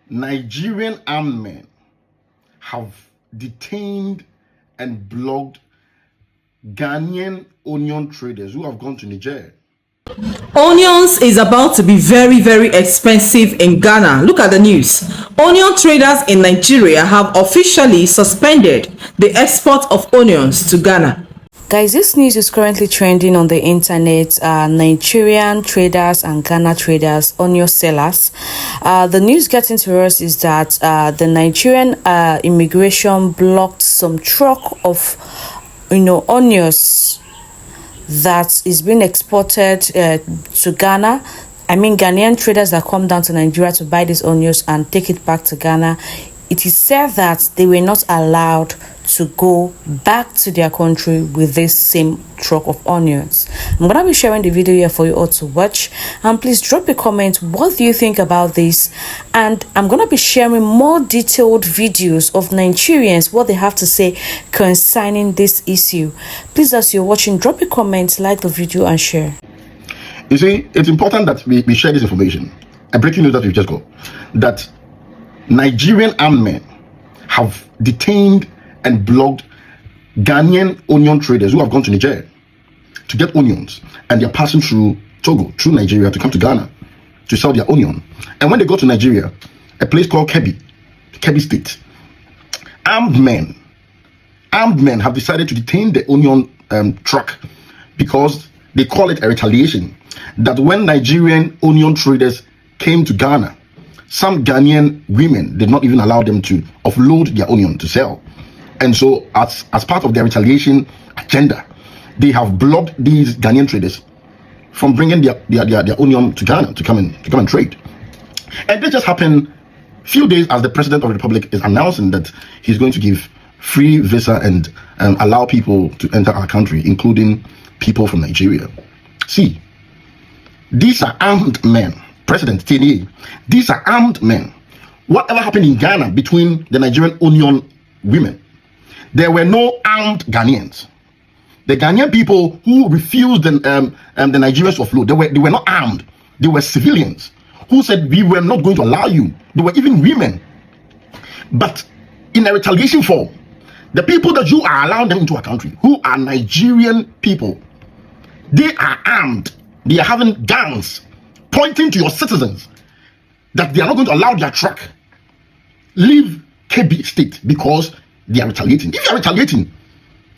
Nigerian armed men have detained and blocked Ghanaian onion traders who have gone to Niger. Onions is about to be very, very expensive in Ghana. Look at the news. Onion traders in Nigeria have officially suspended the export of onions to Ghana. Guys, this news is currently trending on the internet. Nigerian traders and Ghana traders, onion sellers. The news getting to us is that the Nigerian immigration blocked some truck of, onions that is being exported to Ghana. I mean, Ghanaian traders that come down to Nigeria to buy these onions and take it back to Ghana. It is said that they were not allowed to go back to their country with this same truck of onions. I'm gonna be sharing the video here for you all to watch, and please drop a comment. What do you think about this? And I'm gonna be sharing more detailed videos of Nigerians, what they have to say concerning this issue. Please, as you're watching, drop a comment, like the video, and share. You see, it's important that we share this information. A breaking news that we've just got, that Nigerian armed men have detained and blocked Ghanaian onion traders who have gone to Niger to get onions, and they're passing through Togo, through Nigeria, to come to Ghana to sell their onion. And when they go to Nigeria, a place called Kebbi State, armed men have decided to detain the onion truck because they call it a retaliation. That when Nigerian onion traders came to Ghana, some Ghanaian women did not even allow them to offload their onion to sell. And so as part of their retaliation agenda, they have blocked these Ghanaian traders from bringing their onion to Ghana to come and trade. And this just happened a few days as the President of the Republic is announcing that he's going to give free visa and allow people to enter our country, including people from Nigeria. See, these are armed men. President TNA, these are armed men. Whatever happened in Ghana between the Nigerian onion women, there were no armed Ghanaians. The Ghanaian people who refused the Nigerians to offload, they were not armed. They were civilians who said, we were not going to allow you. They were even women. But in a retaliation form, the people that you are allowing them into our country, who are Nigerian people, they are armed. They are having guns pointing to your citizens that they are not going to allow their truck leave Kebbi State because they are retaliating. If you are retaliating,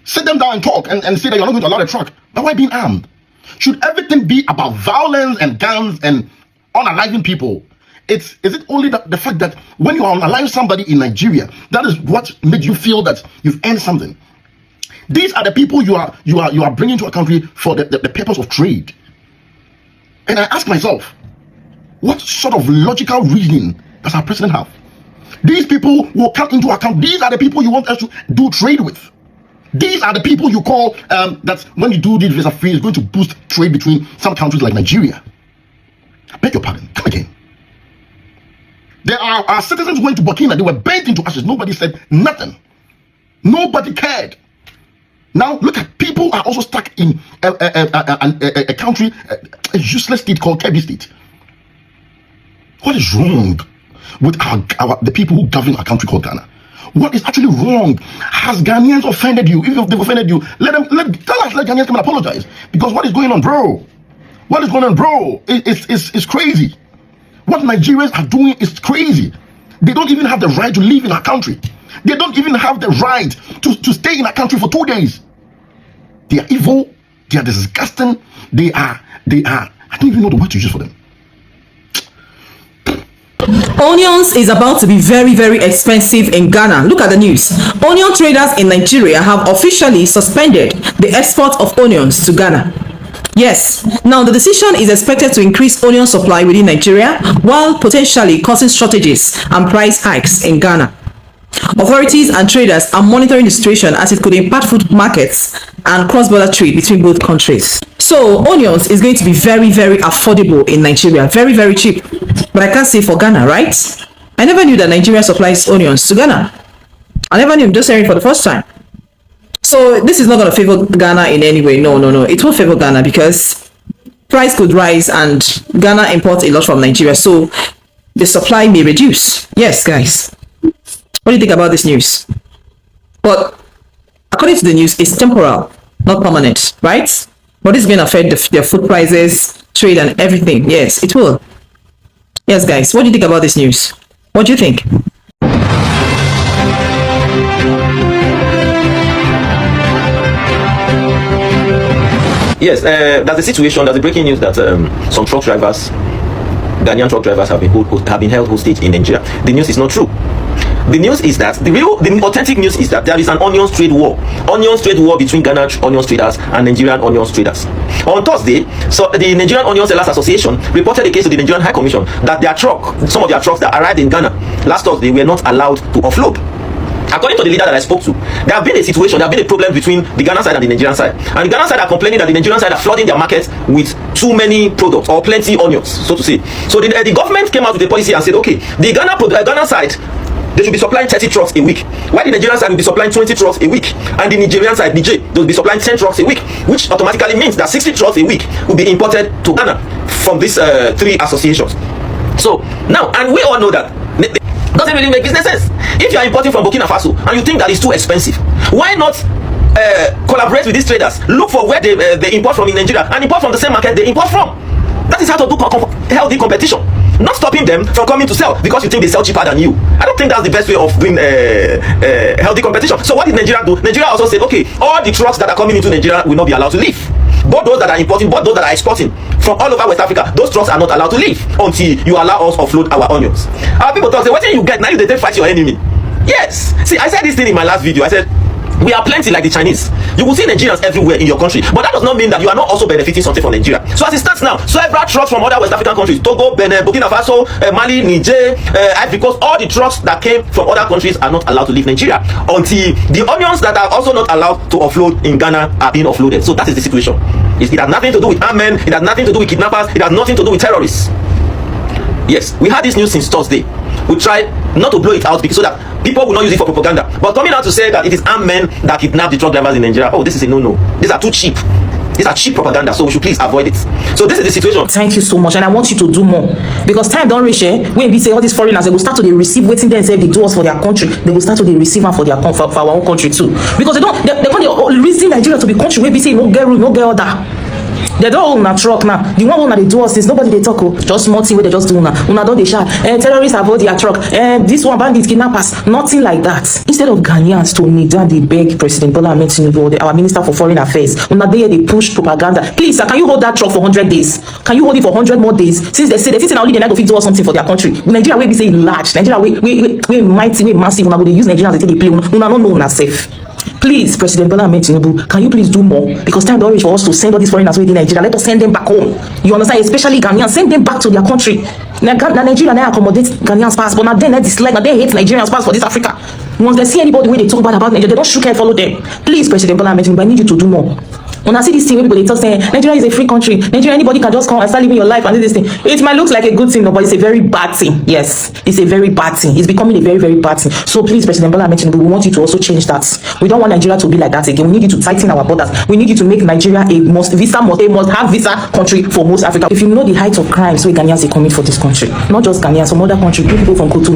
sit them down and talk and say that you're not going to allow the truck. But why being armed? Should everything be about violence and guns and unaliving people? Is it only the fact that when you unalive somebody in Nigeria, that is what made you feel that you've earned something? These are the people you are bringing to a country for the purpose of trade. And I ask myself, what sort of logical reasoning does our president have? These people will come into account. These are the people you want us to do trade with. These are the people you call that when you do this visa free, it's going to boost trade between some countries like Nigeria. I beg your pardon. Come again. There are our citizens who went to Burkina. They were burnt into ashes. Nobody said nothing. Nobody cared. Now look at people are also stuck in a country, a useless state called Kebbi State. What is wrong with the people who govern our country called Ghana? What is actually wrong? Has Ghanaians offended you? If they've offended you, let Ghanaians come and apologize. Because what is going on, bro? What is going on, bro? It's crazy. What Nigerians are doing is crazy. They don't even have the right to live in our country. They don't even have the right to stay in our country for 2 days. They are evil. They are disgusting. They are. I don't even know the word to use for them. Onions is about to be very, very expensive in Ghana. Look at the news. Onion traders in Nigeria have officially suspended the export of onions to Ghana. Yes, now the decision is expected to increase onion supply within Nigeria while potentially causing shortages and price hikes in Ghana. Authorities and traders are monitoring the situation as it could impact food markets and cross-border trade between both countries. So onions is going to be very, very affordable in Nigeria. Very, very cheap. But I can't say for Ghana, right? I never knew that Nigeria supplies onions to Ghana. I never knew. I'm just hearing for the first time. So this is not going to favor Ghana in any way. No. It won't favor Ghana because price could rise and Ghana imports a lot from Nigeria. So the supply may reduce. Yes, guys. What do you think about this news? But according to the news, it's temporal, not permanent, right? But it's going to affect their food prices, trade, and everything. Yes, it will. Yes, guys. What do you think about this news? What do you think? Yes, there's a situation, there's a breaking news that some truck drivers, Ghanaian truck drivers have been held hostage in Nigeria. The news is not true. The news is that the authentic news is that there is an onions trade war between Ghana onions traders and Nigerian onions traders. On Thursday, so the Nigerian Onion Sellers Association reported a case to the Nigerian High Commission that some of their trucks that arrived in Ghana last Thursday were not allowed to offload. According to the leader that I spoke to, there have been a problem between the Ghana side and the Nigerian side. And the Ghana side are complaining that the Nigerian side are flooding their market with too many products or plenty onions, so to say. So the government came out with a policy and said, okay, the Ghana side, they should be supplying 30 trucks a week, while the Nigerian side will be supplying 20 trucks a week, and the Nigerian side, Niger, they will be supplying 10 trucks a week, which automatically means that 60 trucks a week will be imported to Ghana from these three associations. So now, and we all know that doesn't really make business sense. If you are importing from Burkina Faso and you think that it's too expensive, why not collaborate with these traders, look for where they import from in Nigeria and import from the same market they import from? That is how to do healthy competition. Not stopping them from coming to sell because you think they sell cheaper than you. I don't think that's the best way of doing healthy competition. So what did Nigeria do? Nigeria also said, okay, all the trucks that are coming into Nigeria will not be allowed to leave. Both those that are importing, both those that are exporting from all over West Africa, those trucks are not allowed to leave until you allow us offload our onions. Our people talk, say, what do you get? Now you they fight your enemy. Yes. See, I said this thing in my last video. I said, we are plenty like the Chinese. You will see Nigerians everywhere in your country, but that does not mean that you are not also benefiting something from Nigeria. So as it stands now, several trucks from other West African countries, Togo, Benin, Burkina Faso, Mali, Niger, Ivory Coast, all the trucks that came from other countries are not allowed to leave Nigeria until the onions that are also not allowed to offload in Ghana are being offloaded. So that is the situation. It has nothing to do with armed men, it has nothing to do with kidnappers, it has nothing to do with terrorists. Yes, we had this news since Thursday. We tried not to blow it out so that people will not use it for propaganda. But coming out to say that it is armed men that kidnap the truck drivers in Nigeria, oh, this is a no-no. These are too cheap. These are cheap propaganda, so we should please avoid it. So this is the situation. Thank you so much, and I want you to do more because time don't reach. When we say all these foreigners, they will start to receive waiting them say they do us for their country. They will start to receive them for our own country too. Because they want the reason Nigeria to be country where we say no get room, no get order. They don't own a truck now. The one owner they do us is nobody they talk. Just small thing where they just do now. Una don't they shout. Terrorists have all their truck. This one bandits kidnappers. Nothing like that. Instead of Ghanaians to kneel down, they beg President Bola Ahmed Tinubu, our Minister for Foreign Affairs. Una they push propaganda. Please, sir, can you hold that truck for 100 days? Can you hold it for 100 more days? Since they say they only they not go fit do something for their country. Nigeria we say large. Nigeria we mighty, we massive. Una go they use Nigeria as they play. Una no know una safe. Please, President Bola Ahmed Tinubu, can you please do more? Because time don't reach for us to send all these foreigners within Nigeria. Let us send them back home. You understand? Especially Ghanaians, send them back to their country. Now Nigeria now accommodate Ghanaians pass, but now they dislike, now they hate Nigerians pass for this Africa. Once they see anybody where they talk bad about Nigeria, they don't shook and follow them. Please, President Bola Ahmed Tinubu, I need you to do more. When I see this thing where people they talk saying Nigeria is a free country, Nigeria anybody can just come and start living your life and do this thing. It might look like a good thing, but it's a very bad thing. Yes, it's a very bad thing. It's becoming a very, very bad thing. So please, President Bola Ahmed Tinubu, we want you to also change that. We don't want Nigeria to be like that again. We need you to tighten our borders. We need you to make Nigeria a must have visa country for most Africa. If you know the height of crimes where Ghanaians they commit for this country, not just Ghanaians, some other country, people from Cotonou.